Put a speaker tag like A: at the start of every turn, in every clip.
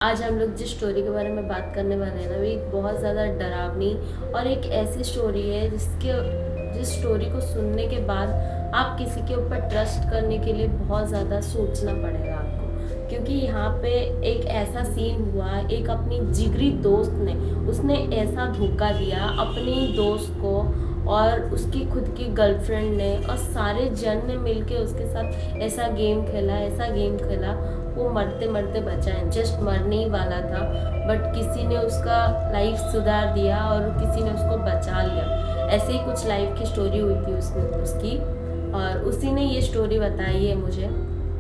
A: आज हम लोग जिस स्टोरी के बारे में बात करने वाले हैं ना, वो एक बहुत ज़्यादा डरावनी और एक ऐसी स्टोरी है जिस स्टोरी को सुनने के बाद आप किसी के ऊपर ट्रस्ट करने के लिए बहुत ज़्यादा सोचना पड़ेगा आपको। क्योंकि यहाँ पे एक ऐसा सीन हुआ, एक अपनी जिगरी दोस्त ने उसने ऐसा धोखा दिया अपनी दोस्त को, और उसकी खुद की गर्लफ्रेंड ने और सारे जन ने मिलके उसके साथ ऐसा गेम खेला, वो मरते मरते बचा है। जस्ट मरने ही वाला था, बट किसी ने उसका लाइफ सुधार दिया और किसी ने उसको बचा लिया। ऐसे ही कुछ लाइफ की स्टोरी हुई थी उसकी, और उसी ने ये स्टोरी बताई है मुझे।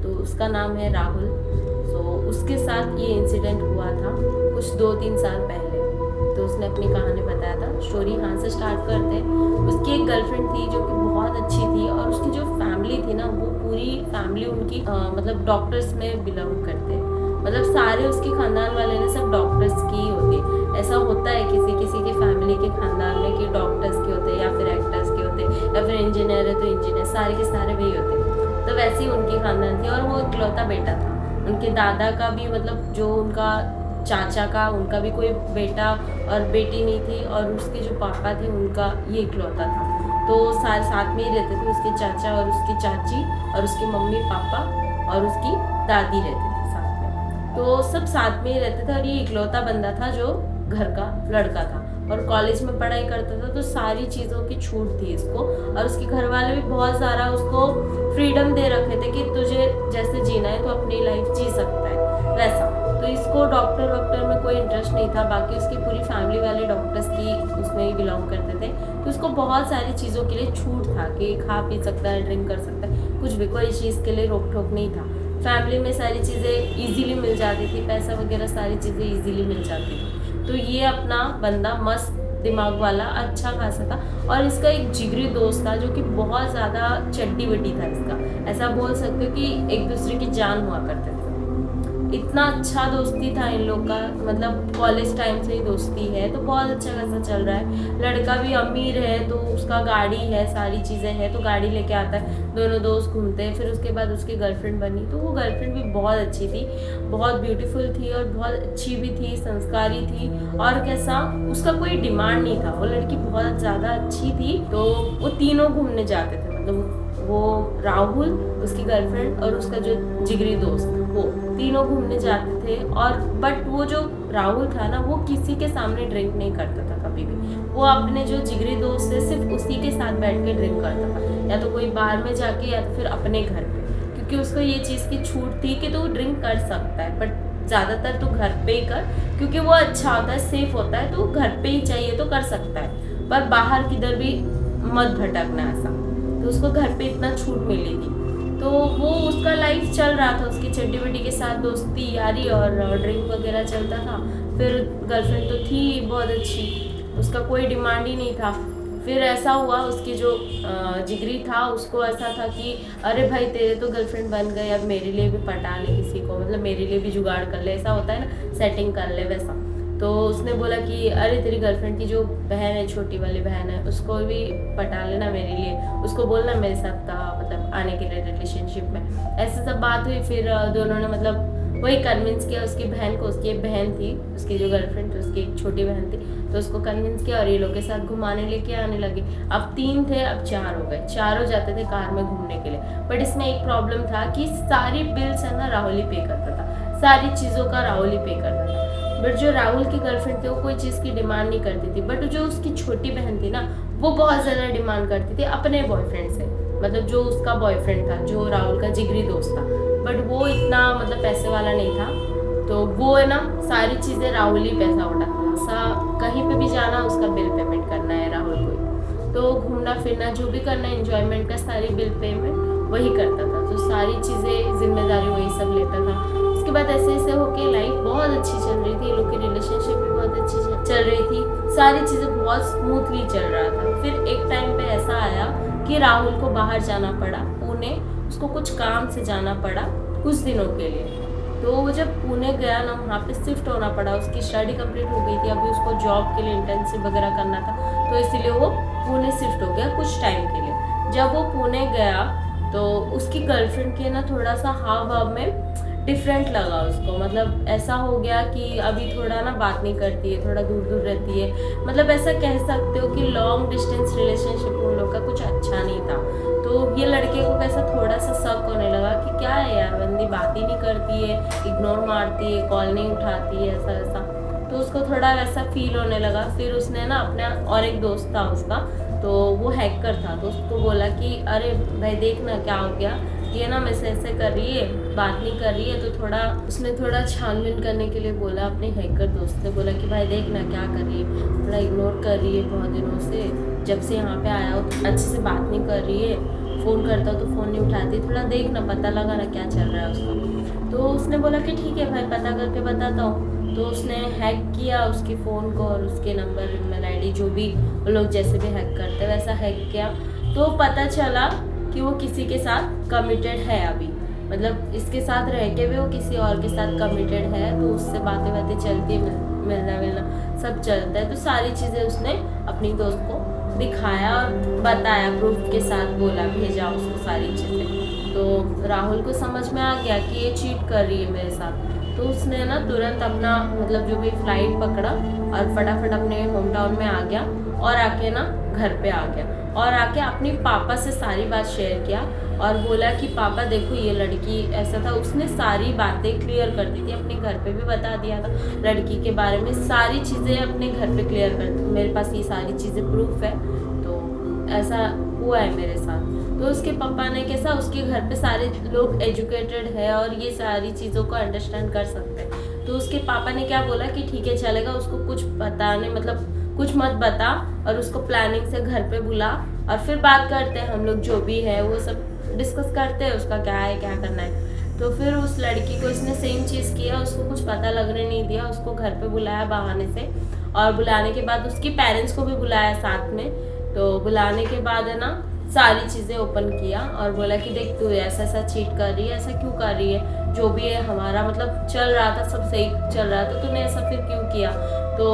A: तो उसका नाम है राहुल। तो उसके साथ ये इंसिडेंट हुआ था कुछ 2-3 साल पहले। तो उसने अपनी कहानी बताया था। स्टोरी यहाँ से स्टार्ट करते हैं। उसकी एक गर्लफ्रेंड थी जो कि बहुत अच्छी थी, और उसकी जो फैमिली थी ना, वो पूरी फैमिली उनकी मतलब डॉक्टर्स में बिलोंग करते हैं। मतलब सारे उसके खानदान वाले ने सब डॉक्टर्स की होती। ऐसा होता है किसी किसी की फैमिली के खानदान में कि डॉक्टर्स के होते हैं, या फिर एक्टर्स के होते हैं, या फिर इंजीनियर है तो इंजीनियर, सारे के सारे वही होते हैं। तो वैसे ही उनकी खानदान थी, और वो इकलौता बेटा था। उनके दादा का भी, मतलब जो उनका चाचा का, उनका भी कोई बेटा और बेटी नहीं थी, और उसके जो पापा थे उनका ये इकलौता था। तो सारे साथ में ही रहते थे, उसके चाचा और उसकी चाची और उसके मम्मी पापा और उसकी दादी रहते थे साथ में। तो सब साथ में ही रहते थे, और ये इकलौता बंदा था जो घर का लड़का था, और कॉलेज में पढ़ाई करता था। तो सारी चीज़ों की छूट थी इसको, और उसके घर वाले भी बहुत सारा उसको फ्रीडम दे रखे थे कि तुझे जैसे जीना है तो अपनी लाइफ जी सकता है वैसा। तो इसको डॉक्टर में कोई इंटरेस्ट नहीं था। बाकी उसकी पूरी फैमिली वाले डॉक्टर्स की उसमें ही बिलोंग करते थे। तो उसको बहुत सारी चीज़ों के लिए छूट था कि खा पी सकता है, ड्रिंक कर सकता है, कुछ भी, कोई चीज़ के लिए रोक टोक नहीं था। फैमिली में सारी चीज़ें ईजिली मिल जाती थी, पैसा वगैरह सारी चीज़ें ईजिली मिल जाती थी। तो ये अपना बंदा मस्त दिमाग वाला अच्छा खासा था, और इसका एक जिगरी दोस्त था जो कि बहुत ज़्यादा चड्डी बड्डी था इसका। ऐसा बोल सकते हो कि एक दूसरे की जान हुआ करते थे। इतना अच्छा दोस्ती था इन लोग का, मतलब कॉलेज टाइम से ही दोस्ती है। तो बहुत अच्छा खासा चल रहा है। लड़का भी अमीर है, तो उसका गाड़ी है, सारी चीज़ें हैं, तो गाड़ी लेके आता है, दोनों दोस्त घूमते हैं। फिर उसके बाद उसकी गर्लफ्रेंड बनी, तो वो गर्लफ्रेंड भी बहुत अच्छी थी, बहुत ब्यूटीफुल थी, और बहुत अच्छी भी थी, संस्कारी थी। और कैसा, उसका कोई डिमांड नहीं था, वो लड़की बहुत ज़्यादा अच्छी थी। तो वो तीनों घूमने जाते थे, मतलब वो राहुल, उसकी गर्लफ्रेंड और उसका जो जिगरी दोस्त, वो तीनों घूमने जाते थे। और बट वो जो राहुल था ना, वो किसी के सामने ड्रिंक नहीं करता था कभी भी। वो अपने जो जिगरी दोस्त है सिर्फ उसी के साथ बैठ के ड्रिंक करता था, या तो कोई बार में जाके, या तो फिर अपने घर पे। क्योंकि उसको ये चीज़ की छूट थी कि तो ड्रिंक कर सकता है, बट ज़्यादातर तो घर पे ही कर, क्योंकि वो अच्छा होता है, सेफ होता है। तो घर पे ही चाहिए तो कर सकता है, पर बाहर किधर भी मत भटकना ऐसा। तो उसको घर पे इतना छूट मिली थी। तो वो उसका लाइफ चल रहा था, उसकी चड्डी बड्डी के साथ दोस्ती यारी और ड्रिंक वगैरह चलता था। फिर गर्लफ्रेंड तो थी बहुत अच्छी, उसका कोई डिमांड ही नहीं था। फिर ऐसा हुआ, उसकी जो जिगरी था उसको ऐसा था कि अरे भाई तेरे तो गर्लफ्रेंड बन गए, अब मेरे लिए भी पटा ले किसी को, मतलब मेरे लिए भी जुगाड़ कर ले, ऐसा होता है ना, सेटिंग कर ले वैसा। तो उसने बोला कि अरे तेरी गर्लफ्रेंड की जो बहन है, छोटी वाली बहन है, उसको भी पटा लेना मेरे लिए, उसको बोलना मेरे साथ मतलब आने के लिए रिलेशनशिप में। ऐसे सब बात हुई। फिर दोनों ने मतलब वही कन्विंस किया उसकी बहन को। उसकी एक बहन थी, उसकी जो गर्लफ्रेंड थी उसकी एक छोटी बहन थी, तो उसको कन्विंस किया, और ये लोग के साथ घुमाने लेके आने लगे। अब 3 थे, अब 4 हो गए। चारों जाते थे कार में घूमने के लिए। बट इसमें एक प्रॉब्लम था कि सारी बिल्स है ना राहुल ही पे करता था, सारी चीज़ों का राहुल ही पे करता था। बट जो राहुल की गर्लफ्रेंड थी वो कोई चीज़ की डिमांड नहीं करती थी, बट जो उसकी छोटी बहन थी ना, वो बहुत ज़्यादा डिमांड करती थी अपने बॉयफ्रेंड से, मतलब जो उसका बॉयफ्रेंड था, जो राहुल का जिगरी दोस्त था। बट वो इतना मतलब पैसे वाला नहीं था, तो वो है ना सारी चीज़ें राहुल ही पैसा उठाता था। कहीं पे भी जाना उसका बिल पेमेंट करना है राहुल को, तो घूमना फिरना जो भी करना है, एंजॉयमेंट का सारी बिल पेमेंट वही करता था। तो सारी चीज़ें जिम्मेदारी वही सब लेता था। उसके बाद ऐसे ऐसे होके लाइफ बहुत अच्छी चल रही थी, लोग की रिलेशनशिप भी बहुत अच्छी चल रही थी, सारी चीज़ें बहुत स्मूथली चल रहा था। फिर एक टाइम पे ऐसा आया कि राहुल को बाहर जाना पड़ा, पुणे, उसको कुछ काम से जाना पड़ा कुछ दिनों के लिए। तो वो जब पुणे गया ना, वहाँ पे शिफ्ट होना पड़ा, उसकी स्टडी कंप्लीट हो गई थी, अभी उसको जॉब के लिए इंटर्नशिप वगैरह करना था, तो इसीलिए वो पुणे शिफ्ट हो गया कुछ टाइम के लिए। जब वो पुणे गया तो उसकी गर्लफ्रेंड के ना थोड़ा सा हाव भाव में डिफरेंट लगा उसको। मतलब ऐसा हो गया कि अभी थोड़ा ना बात नहीं करती है, थोड़ा दूर दूर रहती है। मतलब ऐसा कह सकते हो कि लॉन्ग डिस्टेंस रिलेशनशिप उन लोग का कुछ अच्छा नहीं था। तो ये लड़के को कैसा थोड़ा सा शक होने लगा कि क्या है यार, बंदी बात ही नहीं करती है, इग्नोर मारती है, कॉल नहीं उठाती है, ऐसा ऐसा। तो उसको थोड़ा वैसा फील होने लगा। फिर उसने ना अपने और एक दोस्त था उसका, तो वो हैकर था, तो उसको बोला कि अरे भाई देख ना क्या हो गया, ये ना मैसेज ऐसे कर रही है, बात नहीं कर रही है। तो उसने थोड़ा छानबीन करने के लिए बोला अपने हैकर दोस्त से, बोला कि भाई देख ना क्या कर रही है, थोड़ा इग्नोर कर रही है बहुत दिनों से, जब से यहाँ पे आया हो तो अच्छे से बात नहीं कर रही है, फ़ोन करता हो तो फ़ोन नहीं उठाती, थोड़ा देख ना, पता लगा ना क्या चल रहा है उसका। तो उसने बोला कि ठीक है भाई, पता करके बताता हूँ। तो उसने हैक किया उसके फ़ोन को और उसके नंबर, ईमेल आईडी, जो भी वो लोग जैसे भी हैक करते हैं वैसा हैक किया। तो पता चला कि वो किसी के साथ कमिटेड है अभी, मतलब इसके साथ रह के भी वो किसी और के साथ कमिटेड है। तो उससे बातें चलती है, मिलना सब चलता है। तो सारी चीज़ें उसने अपनी दोस्त को दिखाया और बताया, प्रूफ के साथ बोला, भेजा उसको सारी चीज़ें। तो राहुल को समझ में आ गया कि ये चीट कर रही है मेरे साथ। तो उसने ना तुरंत अपना मतलब जो भी फ्लाइट पकड़ा और फटाफट अपने होम टाउन में आ गया और आके ना घर पे आ गया और आके अपनी पापा से सारी बात शेयर किया और बोला कि पापा देखो ये लड़की ऐसा था। उसने सारी बातें क्लियर कर दी थी, अपने घर पे भी बता दिया था लड़की के बारे में, सारी चीज़ें अपने घर पे क्लियर कर दी। मेरे पास ये सारी चीज़ें प्रूफ है, तो ऐसा हुआ है मेरे साथ। तो उसके पापा ने कैसा, उसके घर पे सारे लोग एजुकेटेड है और ये सारी चीज़ों को अंडरस्टैंड कर सकते हैं। तो उसके पापा ने क्या बोला कि ठीक है चलेगा, उसको कुछ बताने मतलब कुछ मत बता और उसको प्लानिंग से घर पे बुला और फिर बात करते हैं हम लोग, जो भी है वो सब डिस्कस करते हैं, उसका क्या है क्या करना है। तो फिर उस लड़की को इसने सेम चीज़ किया, उसको कुछ पता लगने नहीं दिया, उसको घर पे बुलाया बहाने से और बुलाने के बाद उसकी पेरेंट्स को भी बुलाया साथ में। तो बुलाने के बाद है ना सारी चीज़ें ओपन किया और बोला कि देख तू ऐसा ऐसा चीट कर रही है, ऐसा क्यों कर रही है, जो भी है हमारा मतलब चल रहा था, सब सही चल रहा था, तूने ऐसा फिर क्यों किया। तो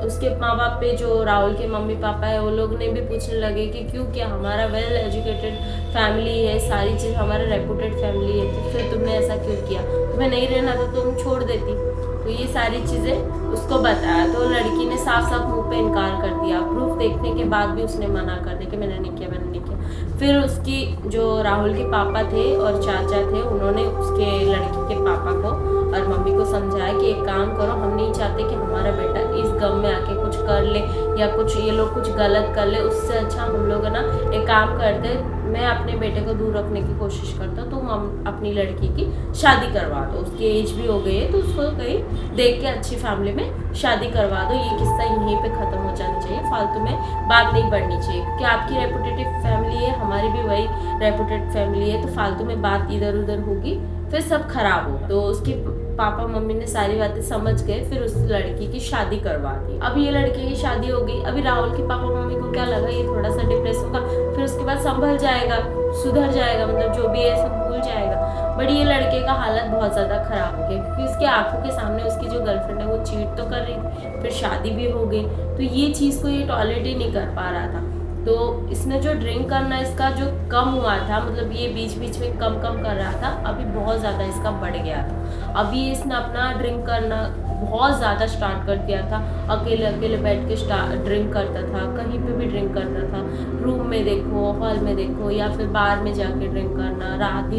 A: उसके माँ बाप पे जो राहुल के मम्मी पापा है वो लोग ने भी पूछने लगे कि क्यों किया, हमारा वेल एजुकेटेड फैमिली है, सारी चीज़ हमारा रेपुटेड फैमिली है, तो फिर तुमने ऐसा क्यों किया, तुम्हें नहीं रहना तो तुम छोड़ देती। तो ये सारी चीज़ें उसको बताया। तो लड़की ने साफ साफ मुंह पे इनकार कर दिया, प्रूफ देखने के बाद भी उसने मना कर दिया कि मैंने नहीं किया, मैंने नहीं किया। फिर उसकी जो राहुल के पापा थे और चाचा थे, उन्होंने उसके लड़की के पापा को और मम्मी को समझाया कि एक काम करो, हम नहीं चाहते कि हमारा बेटा इस गम में आके कुछ कर ले या कुछ ये लोग कुछ गलत कर ले, उससे अच्छा हम लोग ना एक काम करते, मैं अपने बेटे को दूर रखने की कोशिश करता हूँ, तो हम अपनी लड़की की शादी करवा दो, उसकी एज भी हो गई है तो उसको कहीं देख के अच्छी फैमिली में शादी करवा दो, ये किस्सा यहीं पे ख़त्म हो जाना चाहिए, फालतू में बात नहीं बढ़नी चाहिए, क्योंकि आपकी रेपुटेटिव फैमिली है, हमारी भी वही रेपुटेड फैमिली है, तो फालतू में बात इधर उधर होगी फिर सब खराब हो। तो उसकी पापा मम्मी ने सारी बातें समझ गए, फिर उस लड़की की शादी करवा दी। अब ये लड़की की शादी हो गई। अभी राहुल के पापा मम्मी को क्या लगा, ये थोड़ा सा डिप्रेस होगा, फिर उसके बाद संभल जाएगा, सुधर जाएगा, मतलब जो भी है सब भूल जाएगा। बट ये लड़के का हालत बहुत ज़्यादा ख़राब हो गया, क्योंकि उसकी आंखों के सामने उसकी जो गर्लफ्रेंड है वो चीट तो कर रही थी, फिर शादी भी हो गई, तो ये चीज़ को ये टॉलरेट ही नहीं कर पा रहा था। तो इसने जो ड्रिंक करना इसका जो कम हुआ था, मतलब ये बीच बीच में कम कर रहा था, अभी बहुत ज़्यादा इसका बढ़ गया था। अभी इसने अपना ड्रिंक करना बहुत ज़्यादा स्टार्ट कर दिया था, अकेले बैठ के ड्रिंक करता था, कहीं पे भी ड्रिंक करता था, रूम में देखो, हॉल में देखो, या फिर बार में जाके ड्रिंक करना, रात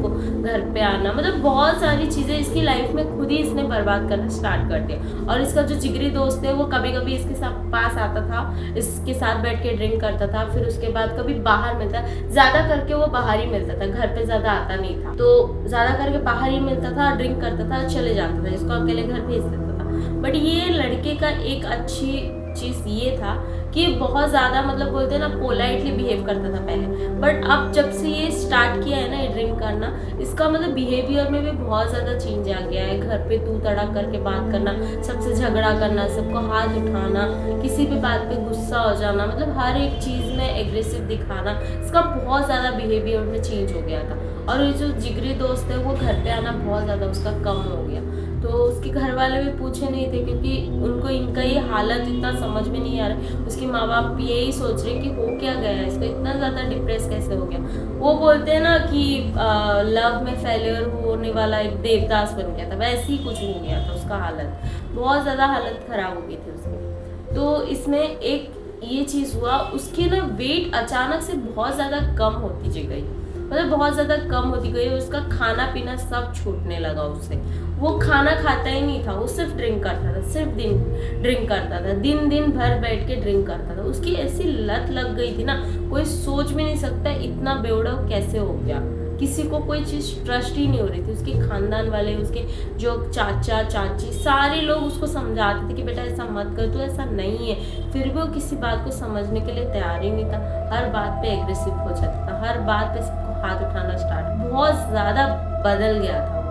A: को घर पे आना, मतलब बहुत सारी चीज़ें इसकी लाइफ में खुद ही इसने बर्बाद करना स्टार्ट कर दिया। और इसका जो जिगरी दोस्त है वो कभी कभी इसके साथ पास आता था, इसके साथ बैठ के ड्रिंक करता था, फिर उसके बाद कभी बाहर मिलता, ज़्यादा करके वो बाहर ही मिलता था, घर पे ज़्यादा आता नहीं था, तो ज़्यादा करके बाहर ही मिलता था, ड्रिंक करता था, चले जाता था, इसको अकेले घर भेज देता था। बट ये लड़के का एक अच्छी चीज़ ये था कि बहुत ज़्यादा मतलब बोलते हैं ना पोलाइटली बिहेव करता था पहले, बट अब जब से ये स्टार्ट किया है ना ये ड्रिंक करना, इसका मतलब बिहेवियर में भी बहुत ज़्यादा चेंज आ गया है। घर पे तू तड़क करके बात करना, सबसे झगड़ा करना, सबको हाथ उठाना, किसी भी बात पे गुस्सा हो जाना, मतलब हर एक चीज़ में एग्रेसिव दिखाना, इसका बहुत ज़्यादा बिहेवियर में चेंज हो गया था। और ये जो जिगरी दोस्त है वो घर पे आना बहुत ज़्यादा उसका कम हो गया। तो उसके घर वाले भी पूछे नहीं थे, क्योंकि उनको इनका ये हालत इतना समझ में नहीं आ रहा। उसके माँ बाप यही सोच रहे कि हो क्या गया है, इसको इतना ज़्यादा डिप्रेस कैसे हो गया। वो बोलते हैं ना कि लव में फेलियर होने वाला एक देवदास बन गया था, वैसे ही कुछ हो गया था उसका हालत, बहुत ज़्यादा हालत ख़राब हो गई थी उसकी। तो इसमें एक ये चीज़ हुआ, उसकी ना वेट अचानक से बहुत ज़्यादा कम होती जी गई, मतलब बहुत ज़्यादा कम होती गई। उसका खाना पीना सब छूटने लगा उससे, वो खाना खाता ही नहीं था, वो सिर्फ ड्रिंक करता था, सिर्फ दिन ड्रिंक करता था, दिन दिन भर बैठ के ड्रिंक करता था। उसकी ऐसी लत लग गई थी ना, कोई सोच भी नहीं सकता इतना बेवड़ा कैसे हो गया। किसी को कोई चीज़ ट्रस्ट ही नहीं हो रही थी। उसके खानदान वाले, उसके जो चाचा चाची, सारे लोग उसको समझाते थे कि बेटा ऐसा मत कर, तू ऐसा नहीं है, फिर भी वो किसी बात को समझने के लिए तैयार ही नहीं था। हर बात पे एग्रेसिव हो जाता था, हर बात पे सबको हाथ उठाना स्टार्ट, बहुत ज़्यादा बदल गया था।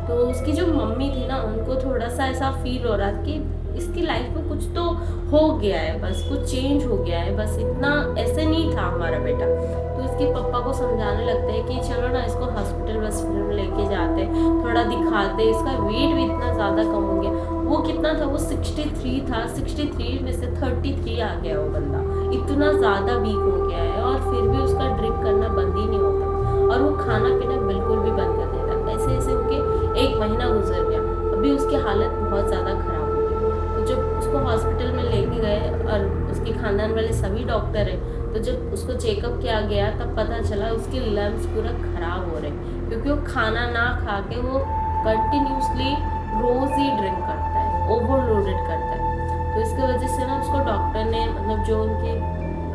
A: तो उसकी जो मम्मी थी ना, उनको थोड़ा सा ऐसा फील हो रहा था कि इसकी लाइफ में कुछ तो हो गया है, बस कुछ चेंज हो गया है, बस इतना ऐसे नहीं था हमारा बेटा। तो इसके पापा को समझाने लगते हैं कि चलो ना इसको हॉस्पिटल में लेके जाते, थोड़ा दिखाते, इसका वेट भी इतना ज़्यादा कम हो गया। वो कितना था, वो 63 था, 63 में से 33 आ गया वो बंदा, इतना ज़्यादा वीक हो गया है। और फिर भी उसका ड्रिंक करना बंद ही नहीं होता, और वो खाना पीना बिल्कुल भी बंद कर देता। ऐसे ऐसे उनके 1 महीना गुजर गया, अभी उसकी हालत बहुत ज़्यादा खराब हो गई। तो जब उसको हॉस्पिटल में लेके गए, और उसके खानदान वाले सभी डॉक्टर हैं, तो जब उसको चेकअप किया गया तब पता चला उसके लंग्स पूरा खराब हो रहे हैं, क्योंकि वो खाना ना खा के वो कंटिन्यूसली रोज़ ही ड्रिंक करता है, ओवरलोडेड करता है। तो इसकी वजह से ना उसको डॉक्टर ने, मतलब जो उनके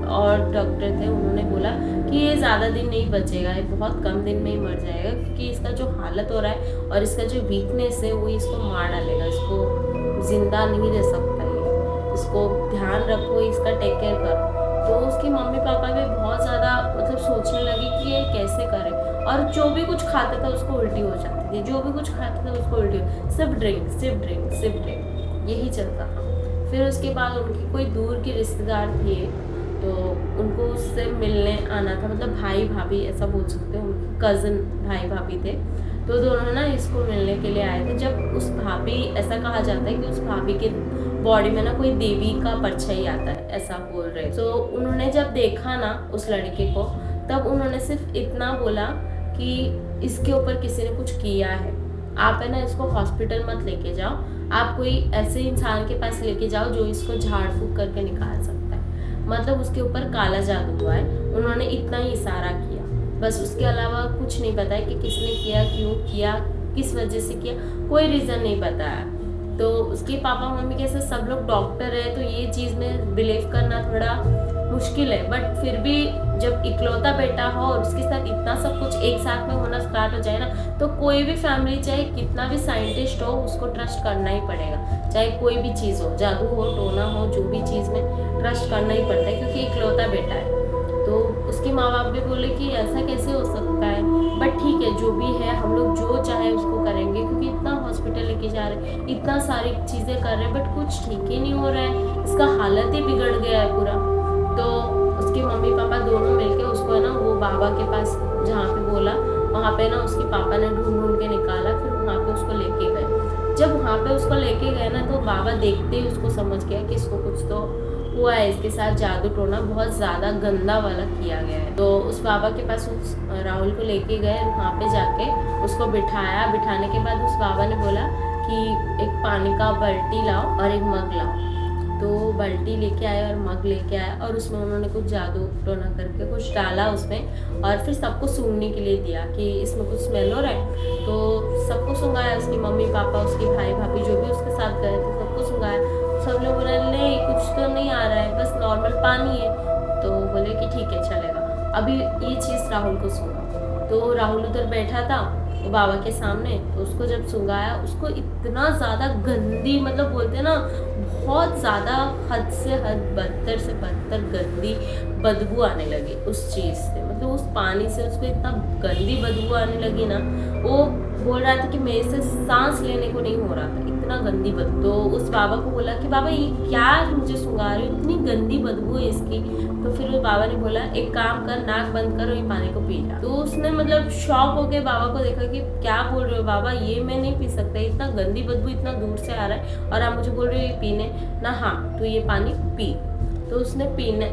A: और डॉक्टर थे, उन्होंने बोला कि ये ज़्यादा दिन नहीं बचेगा, ये बहुत कम दिन में ही मर जाएगा, क्योंकि इसका जो हालत हो रहा है और इसका जो वीकनेस है वो इसको मार डालेगा, इसको जिंदा नहीं रह सकता ये, इसको ध्यान रखो, इसका टेक केयर करो। तो उसकी मम्मी पापा भी बहुत ज़्यादा मतलब सोचने लगे कि ये कैसे करें, और जो भी कुछ खाता था उसको उल्टी हो जाती थी, जो भी कुछ खाता था उसको उल्टी, सिर्फ ड्रिंक सिर्फ ड्रिंक सिर्फ ड्रिंक, यही चलता था। फिर उसके बाद उनकी कोई दूर के रिश्तेदार थे, तो उनको उससे मिलने आना था, मतलब भाई भाभी ऐसा बोल सकते हो, उनके कज़न भाई भाभी थे। तो दोनों ना इसको मिलने के लिए आए थे। जब उस भाभी, ऐसा कहा जाता है कि उस भाभी के बॉडी में ना कोई देवी का परछाई आता है, ऐसा बोल रहे। तो उन्होंने जब देखा ना उस लड़के को, तब उन्होंने सिर्फ इतना बोला कि इसके ऊपर किसी ने कुछ किया है, आप है ना इसको हॉस्पिटल मत लेके जाओ, आप कोई ऐसे इंसान के पास लेके जाओ जो इसको झाड़ फूक करके निकाल सकता है, मतलब उसके ऊपर काला जादू हुआ है। उन्होंने इतना ही इशारा किया, बस उसके अलावा कुछ नहीं बताया कि किसने किया, क्यों किया, किस वजह से किया, कोई रीज़न नहीं बताया। तो उसके पापा मम्मी के साथ सब लोग डॉक्टर है, तो ये चीज़ में बिलीव करना थोड़ा मुश्किल है, बट फिर भी जब इकलौता बेटा हो और उसके साथ इतना सब कुछ एक साथ में होना स्टार्ट हो जाए ना, तो कोई भी फैमिली चाहे कितना भी साइंटिस्ट हो उसको ट्रस्ट करना ही पड़ेगा, चाहे कोई भी चीज़ हो, जादू हो, टोना हो, जो भी चीज़ में ट्रस्ट करना ही पड़ता है, क्योंकि इकलौता बेटा है। तो उसके माँ बाप भी बोले कि ऐसा कैसे हो सकता है, बट ठीक है जो भी है, हम लोग जो चाहे उसको करेंगे, क्योंकि इतना हॉस्पिटल लेके जा रहे हैं, इतना सारी चीज़ें कर रहे हैं, बट कुछ ठीक ही नहीं हो रहा है, इसका हालत ही बिगड़ गया है पूरा। तो उसके मम्मी पापा दोनों मिलके उसको है ना वो बाबा के पास जहाँ पे बोला, वहाँ पे ना उसके पापा ने ढूंढ के निकाला, फिर वहाँ पे उसको लेके गए। जब वहाँ पे उसको लेके गए ना, तो बाबा देखते ही उसको समझ गया कि इसको कुछ तो हुआ है, इसके साथ जादू टोना बहुत ज़्यादा गंदा वाला किया गया है। तो उस बाबा के पास उस राहुल को लेके गए, वहाँ पे जाके उसको बिठाया। बिठाने के बाद उस बाबा ने बोला कि एक पानी का बाल्टी लाओ और एक मग लाओ। तो बाल्टी लेके आए और मग लेके आए, और उसमें उन्होंने कुछ जादू टोना करके कुछ डाला उसमें, और फिर सबको सूंघने के लिए दिया कि इसमें कुछ स्मेल हो रहा है। तो सबको सूंघाया, उसकी मम्मी पापा, उसके भाई भाभी जो भी उसके साथ गए थे सबको सूंघाया। सब लोग बोले नहीं कुछ तो नहीं आ रहा है, बस नॉर्मल पानी है। तो बोले कि ठीक है चलेगा। अभी ये चीज़ राहुल को सूंघा, तो राहुल उधर बैठा था वो बाबा के सामने, तो उसको जब सूंघाया, उसको इतना ज़्यादा गंदी, मतलब बोलते हैं ना बहुत ज़्यादा हद से हद, बदतर से बदतर गंदी बदबू आने लगी उस चीज़ से, मतलब उस पानी से उसको इतना गंदी बदबू आने लगी ना। वो बोल रहा था कि मेरे से सांस लेने को नहीं हो रहा था, इतना गंदी बदबू। तो उस बाबा को बोला कि बाबा ये क्या मुझे सुंघा रहे हो, इतनी गंदी बदबू है इसकी। तो फिर उस बाबा ने बोला एक काम कर, नाक बंद कर और ये पानी को पी जा। तो उसने मतलब शॉक होके बाबा को देखा कि क्या बोल रहे हो बाबा, ये मैं नहीं पी सकता, इतना गंदी बदबू इतना दूर से आ रहा है और आप मुझे बोल रहे हो ये पीने ना। हाँ तो ये पानी पी। तो उसने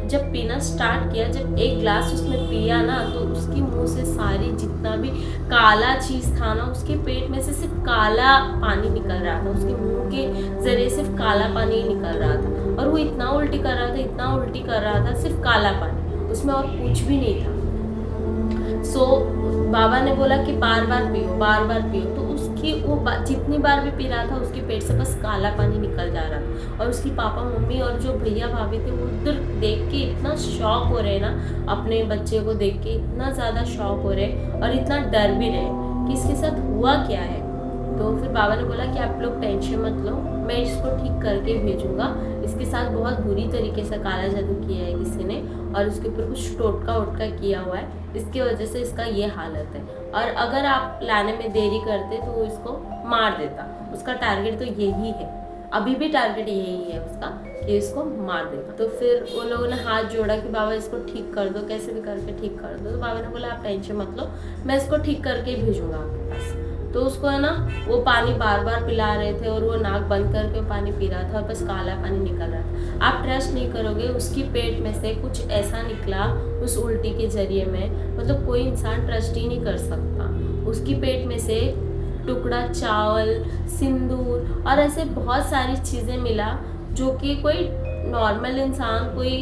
A: जब पीना स्टार्ट किया, जब एक ग्लास उसने पिया ना, तो उसकी मुंह से सारी जितना भी काला चीज था ना, उसके पेट में से सिर्फ काला पानी निकल रहा था, उसके मुंह के जरिए सिर्फ काला पानी निकल रहा था। और वो इतना उल्टी कर रहा था, इतना उल्टी कर रहा था, सिर्फ काला पानी, उसमें और कुछ भी नहीं था। बाबा ने बोला कि बार बार पियो, बार बार पियो। तो उसकी वो जितनी बार भी पी रहा था, उसके पेट से बस काला पानी निकल जा रहा था। और उसकी पापा मम्मी और जो भैया भाभी थे, वो उधर देख के इतना शॉक हो रहे ना, अपने बच्चे को देख के इतना ज़्यादा शॉक हो रहे और इतना डर भी रहे कि इसके साथ हुआ क्या है। तो फिर बाबा ने बोला कि आप लोग टेंशन मत लो, मैं इसको ठीक करके भेजूंगा। इसके साथ बहुत बुरी तरीके से काला जादू किया है किसी ने, और उसके ऊपर कुछ टोटका वोटका किया हुआ है, इसकी वजह से इसका ये हालत है। और अगर आप लाने में देरी करते तो वो इसको मार देता। उसका टारगेट तो यही है, अभी भी टारगेट यही है उसका कि इसको मार देगा। तो फिर उन लोगों ने हाथ जोड़ा कि बाबा इसको ठीक कर दो, कैसे भी करके ठीक कर दो। तो बाबा ने बोला आप टेंशन मत लो, मैं इसको ठीक करके भेजूंगा आपके पास। तो उसको है ना वो पानी बार बार पिला रहे थे और वो नाक बंद करके पानी पी रहा था और बस काला पानी निकल रहा था। आप ट्रस्ट नहीं करोगे, उसकी पेट में से कुछ ऐसा निकला उस उल्टी के जरिए में, मतलब कोई इंसान ट्रस्ट ही नहीं कर सकता। उसकी पेट में से टुकड़ा चावल, सिंदूर और ऐसे बहुत सारी चीज़ें मिला जो कि कोई नॉर्मल इंसान कोई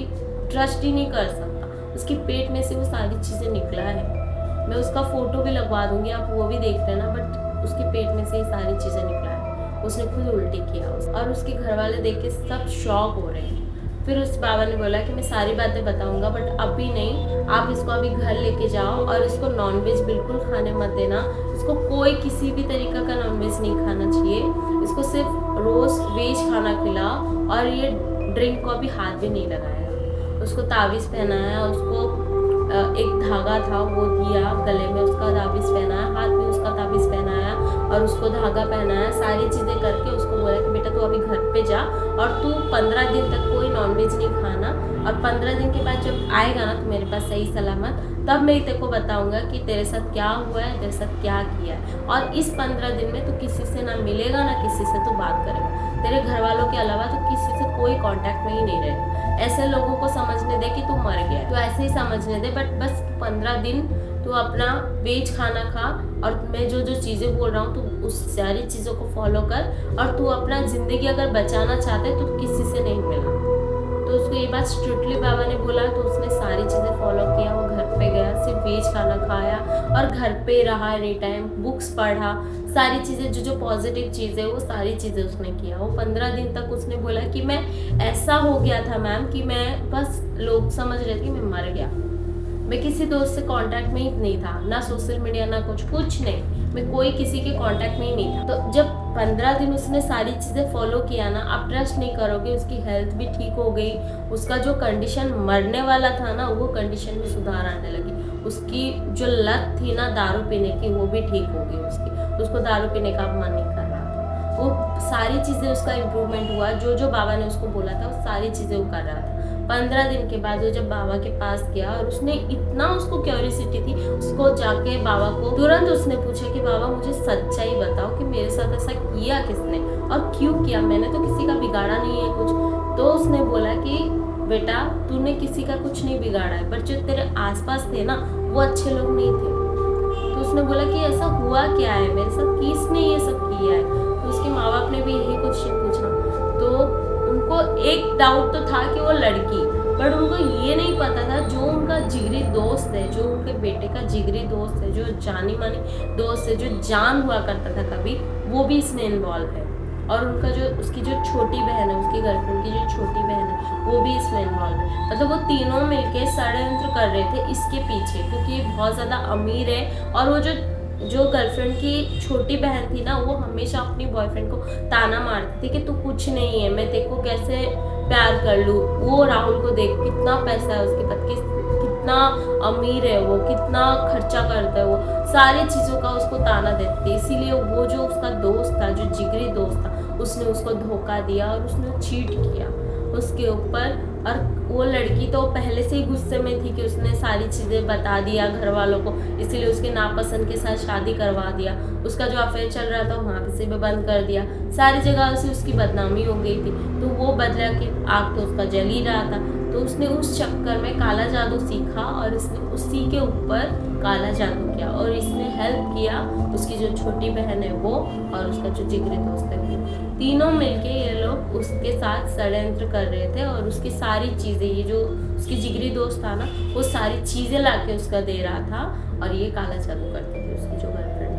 A: ट्रस्ट ही नहीं कर सकता। उसकी पेट में से वो सारी चीज़ें निकला है। मैं उसका फोटो भी लगवा दूंगी, आप वो भी देख लेना। बट उसके पेट में से ये सारी चीज़ें निकला है, उसने खुद उल्टी किया और उसके घर वाले देख के सब शॉक हो रहे हैं। फिर उस बाबा ने बोला कि मैं सारी बातें बताऊंगा बट अभी नहीं, आप इसको अभी घर लेके जाओ और इसको नॉनवेज बिल्कुल खाने मत देना। इसको कोई किसी भी तरीके का नॉनवेज नहीं खाना चाहिए, इसको सिर्फ रोज वेज खाना खिलाओ और ये ड्रिंक को अभी हाथ भी नहीं लगाएगा। उसको तावीज़ पहनाया, उसको एक धागा था वो दिया, गले में उसका ताबीज़ पहनाया, हाथ में उसका ताबीज़ पहनाया और उसको धागा पहनाया। सारी चीज़ें करके उसको बोला कि बेटा तू अभी घर पे जा और तू 15 दिन तक कोई नॉनवेज नहीं खाना, और 15 दिन के बाद जब आएगा ना तो मेरे पास सही सलामत, तब मैं तेरे को बताऊंगा कि तेरे साथ क्या हुआ है, तेरे साथ क्या किया है। और इस 15 दिन में तू किसी से ना मिलेगा ना किसी से तू बात करेगा, तेरे घर वालों के अलावा तो किसी से कोई कांटेक्ट में ही नहीं रहेगा। ऐसे लोगों को समझने दे कि तू मर गया, तो ऐसे ही समझने दे। बट बस 15 दिन तू अपना वेज खाना खा और मैं जो जो चीज़ें बोल रहा हूँ तू उस सारी चीज़ों को फॉलो कर, और तू अपना ज़िंदगी अगर बचाना चाहते तो किसी से नहीं मिलना। तो उसको ये बात स्ट्रिक्टली बाबा ने बोला, तो उसने सारी चीज़ें फॉलो किया। वो घर पे गया, सिर्फ वेज खाना खाया और घर पे रहा एनी टाइम, बुक्स पढ़ा, सारी चीज़ें जो जो पॉजिटिव चीज़ें वो सारी चीज़ें उसने किया। वो 15 दिन तक उसने बोला कि मैं ऐसा हो गया था मैम कि मैं बस लोग समझ रहे थे कि मैं मर गया। मैं किसी दोस्त से कांटेक्ट में ही नहीं था, ना सोशल मीडिया ना कुछ नहीं, मैं कोई किसी के कांटेक्ट में ही नहीं था। तो जब 15 दिन उसने सारी चीज़ें फॉलो किया ना, आप ट्रस्ट नहीं करोगे, उसकी हेल्थ भी ठीक हो गई। उसका जो कंडीशन मरने वाला था ना, वो कंडीशन में सुधार आने लगी। उसकी जो लत थी ना दारू पीने की, वो भी ठीक हो गई उसको दारू पीने का मन नहीं कर रहा था। वो सारी चीज़ें उसका इम्प्रूवमेंट हुआ, जो जो बाबा ने उसको बोला था वो सारी चीज़ें वो कर रहा था। 15 दिन के बाद वो जब बाबा के पास गया और उसने इतना उसको क्यूरियोसिटी थी, उसको जाके बाबा को तुरंत उसने पूछा कि बाबा मुझे सच्चाई बताओ कि मेरे साथ ऐसा किया किसने और क्यों किया, मैंने तो किसी का बिगाड़ा नहीं है कुछ। तो उसने बोला कि बेटा तूने किसी का कुछ नहीं बिगाड़ा है, पर जो तेरे आसपास थे ना वो अच्छे लोग नहीं थे। तो उसने बोला कि ऐसा हुआ क्या है मेरे साथ, किसने ये सब किया है। तो उसके माँ बाप ने भी यही क्वेश्चन पूछा। तो उनको एक डाउट तो था कि वो लड़की, बट उनको ये नहीं पता था जो उनका जिगरी दोस्त है, जो उनके बेटे का जिगरी दोस्त है, जो जानी मानी दोस्त है, जो जान हुआ करता था कभी, वो भी इसमें इन्वॉल्व है। और उनका जो उसकी जो छोटी बहन है, उसकी गर्लफ्रेंड की जो छोटी बहन है, वो भी इसमें इन्वॉल्व है। मतलब वो तीनों मिलके षड्यंत्र कर रहे थे इसके पीछे, क्योंकि ये बहुत ज़्यादा अमीर है। और वो जो गर्लफ्रेंड की छोटी बहन थी ना, वो हमेशा अपनी बॉयफ्रेंड को ताना मारती थी कि तू कुछ नहीं है, मैं तेरे को कैसे प्यार कर लूँ। वो राहुल को देख कितना पैसा है उसके पास, कितना अमीर है वो, कितना खर्चा करता है वो, सारी चीज़ों का उसको ताना देती थी। इसीलिए वो जो उसका दोस्त था, जो जिगरी दोस्त था, उसने उसको धोखा दिया और उसने चीट किया उसके ऊपर। और वो लड़की तो पहले से ही गुस्से में थी कि उसने सारी चीज़ें बता दिया घर वालों को, इसीलिए उसके नापसंद के साथ शादी करवा दिया। उसका जो अफेयर चल रहा था वहाँ से भी बंद कर दिया, सारी जगह से उसकी बदनामी हो गई थी। तो वो बदला कि आग तो उसका जल ही रहा था, तो उसने उस चक्कर में काला जादू सीखा और इसने उसी के ऊपर काला जादू किया। और इसने हेल्प किया उसकी जो छोटी बहन है वो और उसका जो जिगरी दोस्त है वो, तीनों मिलके ये लोग उसके साथ षड्यंत्र कर रहे थे। और उसकी सारी चीज़ें, ये जो उसकी जिगरी दोस्त था ना, वो सारी चीज़ें लाके उसका दे रहा था और ये काला जादू करते थे। उसकी जो गर्लफ्रेंड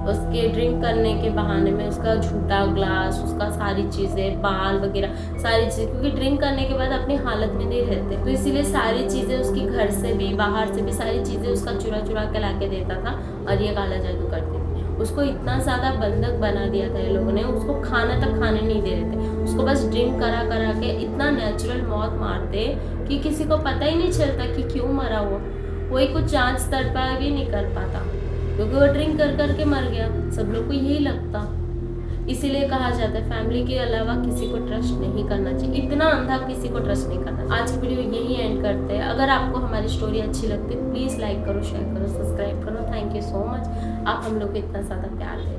A: उसके ड्रिंक करने के बहाने में उसका झूठा ग्लास, उसका सारी चीज़ें, बाल वगैरह सारी चीज़ें, क्योंकि ड्रिंक करने के बाद अपनी हालत में नहीं रहते, तो इसीलिए सारी चीज़ें उसकी घर से भी बाहर से भी सारी चीज़ें उसका चुरा चुरा के ला के देता था और ये काला जादू करते थे। उसको इतना ज़्यादा बंधक बना दिया था ये लोगों ने, उसको खाना तक खाने नहीं दे रहे थे, उसको बस ड्रिंक करा करा के इतना नेचुरल मौत मारते कि किसी को पता ही नहीं चलता कि क्यों मरा हुआ। कोई कुछ जांच तड़पा भी नहीं कर पाता क्योंकि वो ड्रिंक कर कर के मर गया। सब लोग को यही लगता, इसीलिए कहा जाता है फैमिली के अलावा किसी को ट्रस्ट नहीं करना चाहिए, इतना अंधा किसी को ट्रस्ट नहीं करना। आज की वीडियो यही एंड करते हैं। अगर आपको हमारी स्टोरी अच्छी लगती है प्लीज़ लाइक करो, शेयर करो, सब्सक्राइब करो। थैंक यू सो मच, आप हम लोग को इतना ज़्यादा प्यार दें।